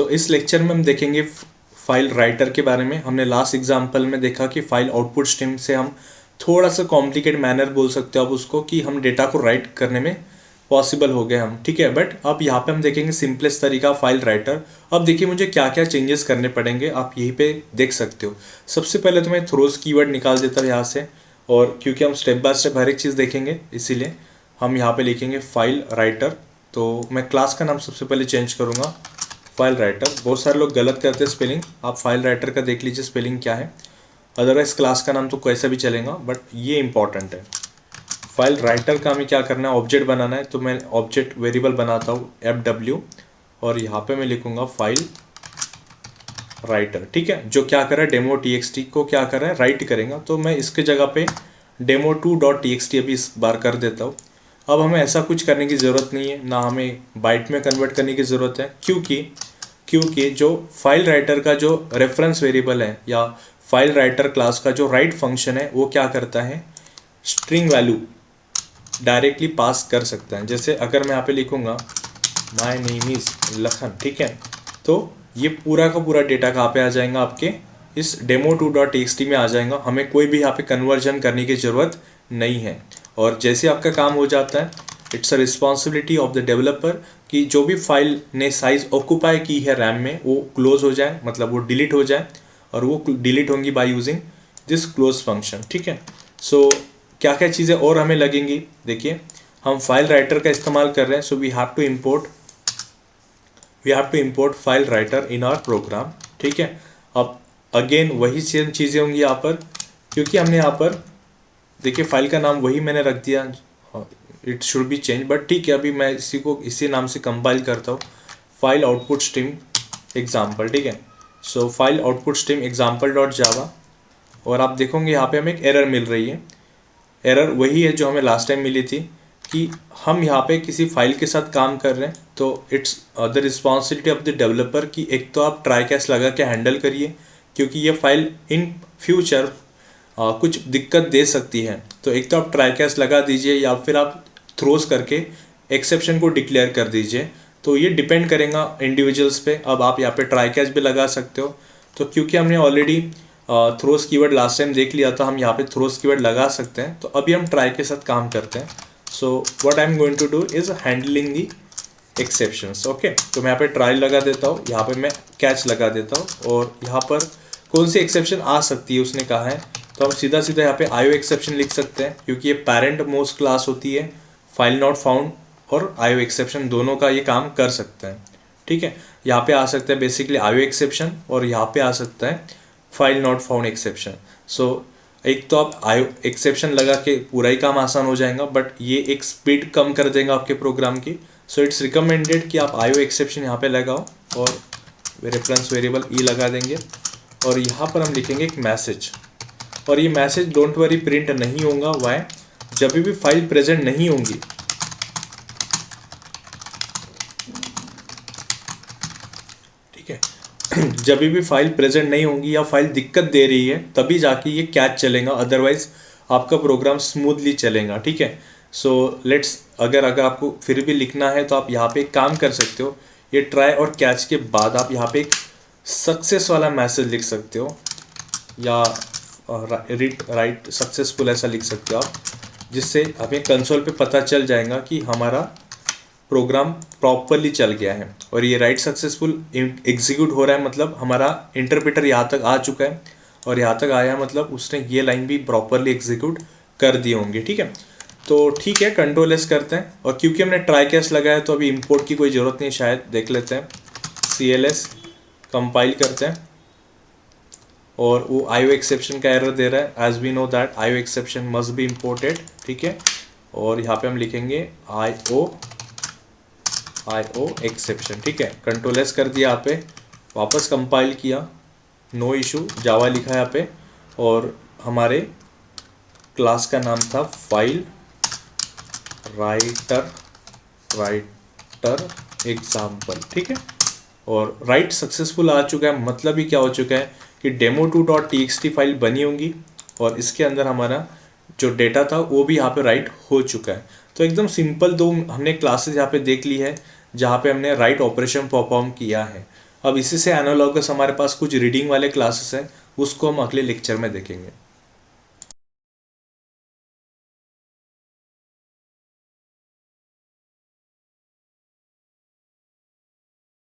इस लेक्चर में हम देखेंगे फाइल राइटर के बारे में। हमने लास्ट एग्जाम्पल में देखा कि फाइल आउटपुट स्ट्रीम से हम थोड़ा सा कॉम्प्लिकेट मैनर बोल सकते हो आप उसको, कि हम डेटा को राइट करने में पॉसिबल हो गए हम, ठीक है। बट अब यहाँ पे हम देखेंगे सिंपलेस्ट तरीका फाइल राइटर। अब देखिए मुझे क्या क्या चेंजेस करने पड़ेंगे, आप यहीं पे देख सकते हो। सबसे पहले तो मैं थ्रोज कीवर्ड निकाल देता हूँ यहाँ से, और क्योंकि हम स्टेप बाय स्टेप हर एक चीज़ देखेंगे इसीलिए हम यहाँ पे लिखेंगे फाइल राइटर। तो मैं क्लास का नाम सबसे पहले चेंज करूँगा फाइल राइटर। बहुत सारे लोग गलत करते हैं स्पेलिंग, आप फाइल राइटर का देख लीजिए स्पेलिंग क्या है, अदरवाइज क्लास का नाम तो कैसा भी चलेगा, बट ये इंपॉर्टेंट है। फाइल राइटर का हमें क्या करना है, ऑब्जेक्ट बनाना है। तो मैं ऑब्जेक्ट वेरिएबल बनाता हूँ FW, और यहाँ पे मैं लिखूंगा फाइल राइटर, ठीक है। जो क्या कर रहा है, डेमो TXT को क्या कर रहा है, राइट करेगा। तो मैं इसके जगह पे demo2.txt अभी इस बार कर देता हूँ। अब हमें ऐसा कुछ करने की ज़रूरत नहीं है, ना हमें बाइट में कन्वर्ट करने की ज़रूरत है, क्योंकि जो फाइल राइटर का जो रेफरेंस वेरिएबल है या फाइल राइटर क्लास का जो राइट फंक्शन है वो क्या करता है, स्ट्रिंग वैल्यू डायरेक्टली पास कर सकता है। जैसे अगर मैं यहाँ पे लिखूँगा माय नेम इज़ लखन, ठीक है, तो ये पूरा का पूरा डेटा कहाँ पे आ जाएगा, आपके इस demo2.txt में आ जाएगा। हमें कोई भी यहाँ पे कन्वर्जन करने की ज़रूरत नहीं है। और जैसे आपका काम हो जाता है, it's a responsibility of the developer कि जो भी फाइल ने साइज ऑक्यूपाई की है रैम में वो क्लोज हो जाए, मतलब वो डिलीट हो जाए, और वो डिलीट होंगी by using this close function, ठीक है। क्या क्या चीज़ें और हमें लगेंगी, देखिए हम फाइल राइटर का इस्तेमाल कर रहे हैं, so we have to import file writer in our program, ठीक है। अब अगेन वही सेम चीज़ें होंगी यहाँ पर, क्योंकि हमने यहाँ पर देखिए फाइल का नाम वही मैंने रख दिया, it should be change, but ठीक है, अभी मैं इसी नाम से कंपाइल करता हूँ, फाइल आउटपुट स्ट्रीम एग्जाम्पल, ठीक है। So file output stream example dot Java, और आप देखोगे यहाँ पे हमें एक एरर मिल रही है। एरर वही है जो हमें लास्ट टाइम मिली थी, कि हम यहाँ पे किसी फाइल के साथ काम कर रहे हैं, तो it's the responsibility of the developer कि एक तो आप ट्राई कैच लगा के हैंडल करिए, क्योंकि ये फाइल इन फ्यूचर कुछ दिक्कत दे सकती है। तो एक तो आप ट्राई कैच लगा दीजिए, या फिर आप थ्रोज करके एक्सेप्शन को डिक्लेयर कर दीजिए। तो ये डिपेंड करेगा इंडिविजुअल्स पे। अब आप यहाँ पे ट्राई कैच भी लगा सकते हो। तो क्योंकि हमने already throws keyword last time देख लिया था, हम यहाँ पे थ्रोज कीवर्ड लगा सकते हैं। तो अभी हम ट्राई के साथ काम करते हैं। So what I am going to do is handling the exceptions, okay. तो मैं यहाँ पे ट्राई लगा देता हूँ, यहाँ पे मैं कैच लगा देता हूँ, और यहाँ पर कौन सी एक्सेप्शन आ सकती है उसने कहा है, तो हम सीधा सीधा यहाँ पे आईओ एक्सेप्शन लिख सकते हैं, क्योंकि ये पेरेंट मोस्ट क्लास होती है। फाइल नॉट फाउंड और आईओ एक्सेप्शन दोनों का ये काम कर सकता है, ठीक है। यहाँ पे आ सकता है बेसिकली आईओ एक्सेप्शन, और यहाँ पे आ सकता है फाइल नॉट फाउंड एक्सेप्शन। सो एक तो आप आईओ एक्सेप्शन लगा के पूरा ही काम आसान हो जाएगा, बट ये एक स्पीड कम कर देगा आपके प्रोग्राम की। सो इट्स रिकमेंडेड कि आप आईओ एक्सेप्शन यहाँ पे लगाओ, और रेफरेंस वेरिएबल ई लगा देंगे, और यहाँ पर हम लिखेंगे एक मैसेज। और ये मैसेज डोंट वरी प्रिंट नहीं होगा, वाई, जब भी फाइल प्रेजेंट नहीं होंगी, ठीक है, जब भी फाइल प्रेजेंट नहीं होंगी या फाइल दिक्कत दे रही है तभी जाके ये कैच चलेगा, अदरवाइज आपका प्रोग्राम स्मूथली चलेगा, ठीक है। सो लेट्स अगर आपको फिर भी लिखना है तो आप यहाँ पे एक काम कर सकते हो, ये ट्राई और कैच के बाद आप यहाँ पे एक सक्सेस वाला मैसेज लिख सकते हो, या राइट सक्सेसफुल ऐसा लिख सकते हो आप, जिससे हमें कंसोल पे पता चल जाएगा कि हमारा प्रोग्राम प्रॉपरली चल गया है। और ये राइट सक्सेसफुल एग्जीक्यूट हो रहा है, मतलब हमारा इंटरप्रेटर यहाँ तक आ चुका है, और यहाँ तक आया मतलब उसने ये लाइन भी प्रॉपरली एग्जीक्यूट कर दिए होंगे, ठीक है। तो ठीक है, कंट्रोल एस करते हैं, और क्योंकि हमने ट्राई कैच लगाया तो अभी इंपोर्ट की कोई ज़रूरत नहीं, शायद देख लेते हैं। CLS कंपाइल करते हैं, और वो आईओ एक्सेप्शन का एरर दे रहा है। As we know that IO exception must be imported, ठीक है। और यहाँ पे हम लिखेंगे आईओ एक्सेप्शन, ठीक है। कंट्रोल एस कर दिया यहाँ पे, वापस कंपाइल किया, नो इशू, जावा लिखा यहाँ पे, और हमारे क्लास का नाम था फाइल राइटर एग्जाम्पल, ठीक है। और राइट सक्सेसफुल आ चुका है, मतलब ही क्या हो चुका है कि demo2.txt फाइल बनी होंगी, और इसके अंदर हमारा जो डेटा था वो भी यहाँ पे राइट हो चुका है। तो एकदम सिंपल दो हमने क्लासेस यहाँ पे देख ली है, जहाँ पे हमने राइट ऑपरेशन परफॉर्म किया है। अब इसी से एनालॉगस हमारे पास कुछ रीडिंग वाले क्लासेस हैं, उसको हम अगले लेक्चर में देखेंगे।